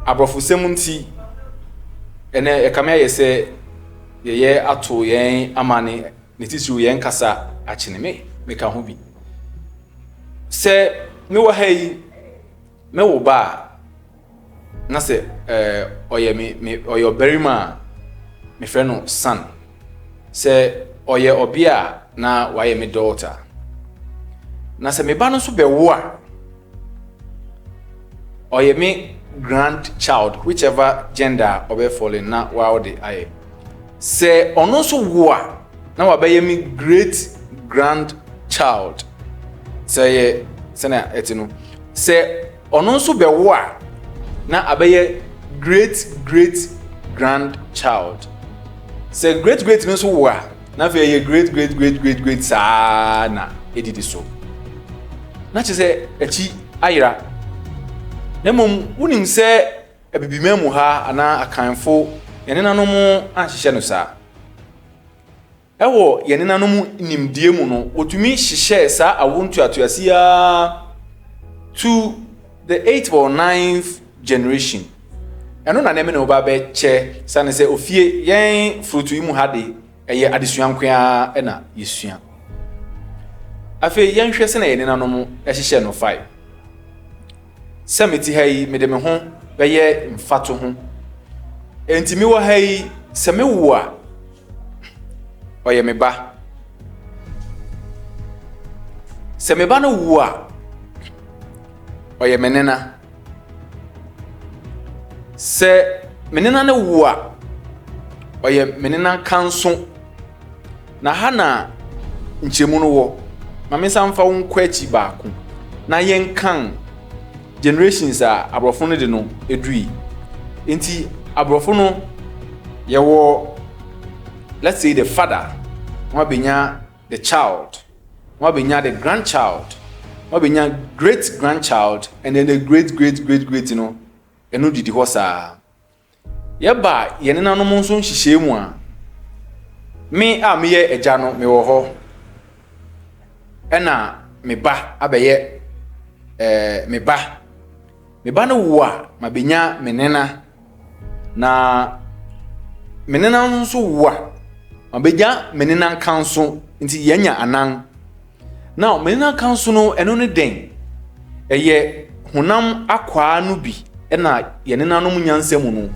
abrofo semunti ene ekame yese ye ato yen amane netisu yen kasa achine meka ho bi se me wo hai me wo ba na se oye me oye oberima me frɛ no son se oye obia na waye me daughter na se me ba no so be wo a oye me grandchild whichever gender obe falling na wa de aye se ono so wo a na wa be me great grandchild se na etinu se ono so be wo a na abeye great grandchild se great no so wo a na fe ye great sa na edidi so na che se echi ayira nemom wunim se ebibimemu ha ana akanfo yenenano mu ahihye no sa ewo yenenano mu nimdie mu no otumi hihye sa awontuatoase ya to the 8th or 9th generation eno na neme no ba be che sane se ofie yen frutu imu hade eye adesuankoa ena yesua afi yen hwe se na yenenano mu ehihye no 5 semiti hai me de me ho be ye mfato ho enti mi wo hai se me wo a oye me ba se me ba no wo a oye menena se menena ne wo a oye menena kanso na hana nchemu no wo mame samfa wo nkwachi baako na yen kan generations a abrofo no de no edui enti abrofo no ye wo, let's say the father wa benya the child wa benya the grandchild wa benya great grandchild and then the great you know eno didi ho saa ye ba ye nenano mo nso nhihye mu a me ye eja no me wo ho ena me ba abeye me ba no wo a mabenya menena na menena nso wo a mabenya menena kanso nti yenya anan now menena kanso no eno ne den eye honam akwa no bi ena yenena no munyansam no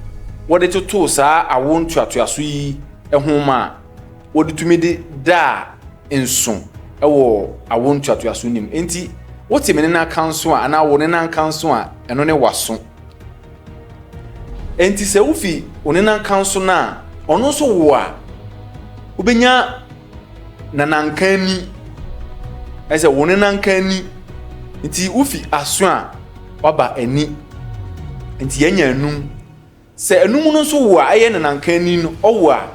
wode toto saa awontuatoaso yi ehoma wode tumi de da enso ewo awontuatoaso nim enti wote menena kanso a ana wonena kanso a eno ne waso enti se ufi wonena kanso na ono so wo a ubenya nanankani ese wonenankani enti ufi aso a waba ani enti yenya anum se anum no so wo a aye nanankani no owo a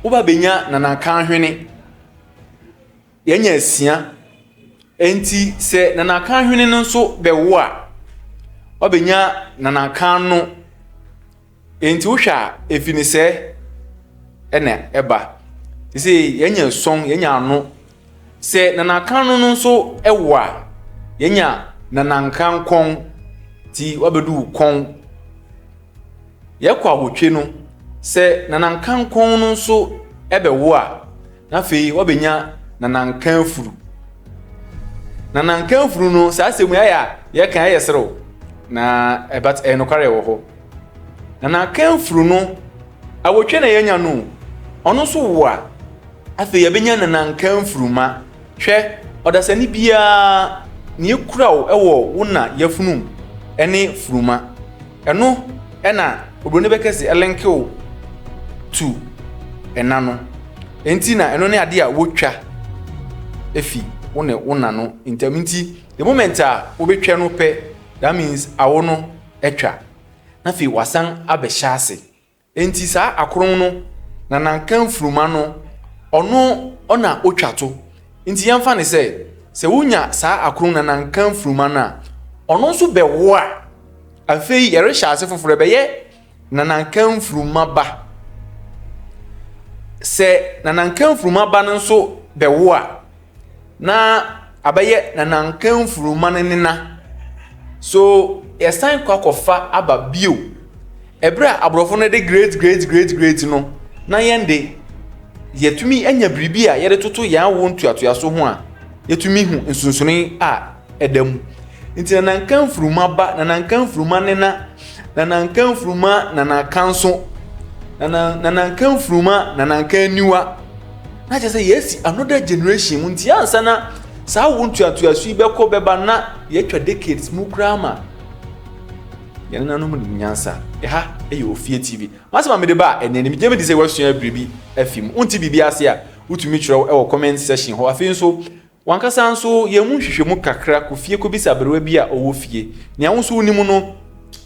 woba benya nanankan hwene yenya asia enti se nanankan hwene no so bewo a wabenya nanankan no enti wohwa efini se ene eba se yenya son yenya ano se nanankan no so ewo a yenya nanankan kon ti wabedu kon yakwa hotwe no se nanankan kon no so ebewo a na fei wabenya nanankan furu no sa asemu ya ye kan yesero na ebat enokare wo ho nanankan furu no awotwe na yenya no ono so wo a afi yabenya nanankan furu ma hwe odasani bia ne ekura wo ewo wona yafunu ene furuma eno ena obrone bekese elenke o tu enano enti na eno ne ade a wotwa efi wona no interminti the moment a wobetwa no pe that means awo no etwa na fi wasan abehya enti saa akron no na nankan furuma no ono ona otwato enti yamfa ne se wonya saa akron na nankan furuma na ono so bewo a afei yere hyase foforo beye na nankan furuma ba se na nankan furuma ba no so bewo a na abaye na nankan furuma nena so yesan kwakofa aba bio ebra abrofo no de great no na yende yetumi anya bribi a yede toto ya wo ntuatoaso ho a yetumi hu nsunsuni a edam nti na nkan fruma ba na nkan fruma nena na nkan fruma na na kanso na nkan fruma na nkan niwa na je say yes another generation nti ansa na sa wo ntuatoaso ibekọ beba na yetwa decades mu krama yana nanu mu nyansa ha eyo ofie tv masema me de ba enene mi geme di say wasua bribi afim unti bibi ase a utumi kyerɛw e comment section ho afi nso wankasa nso ye mu hwehwemu kakra ko fie ko bisa berewa bi a owo fie ne awonso unimu no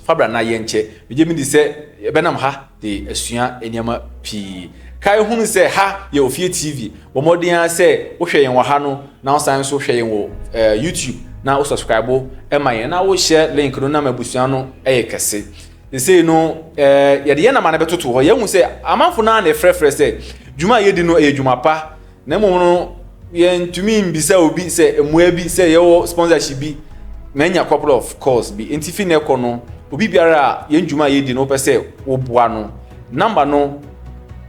fabra na ye nche me geme di say benam ha de asua eniama pi kai hunu say ha ye ofie tv bo modern say wo hwɛ yen wa ha no na wosan so hwɛ yen wo YouTube na wo subscribe ema yen na wo share link no na mabusua no kese they say no ye de na ma na betoto ho ye hu say amanfo na na frefre say djuma ye di no djuma pa na mo no ye ntumi mbisa obi say emua bi say ye wo sponsorship bi na nya couple of calls bi entifi na ekọ no obi biara ye djuma ye di no pese wo boa no number no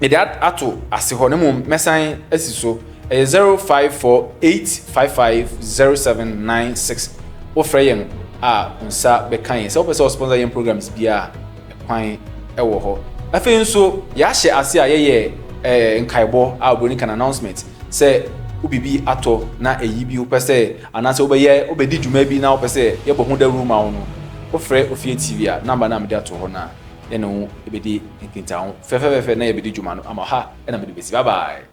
me that ato ase ho ne mo mesan asiso 0548550796 wo frɛ yen a unsa bekan se wo pese sponsor yen programs bia kwan ewo ho afi nso ya hye ase a ye nkaibo a obroni kan announcement se ubibi ato na eyi bi wo pese anase wo be di dwuma bi na wo pese ye bo hu da room a wo no wo frɛ ofie tv a number na me de ato ho na ene wo ebedi nkinta ho fefe na ye be di dwuma no ama ha na me de besi bye bye.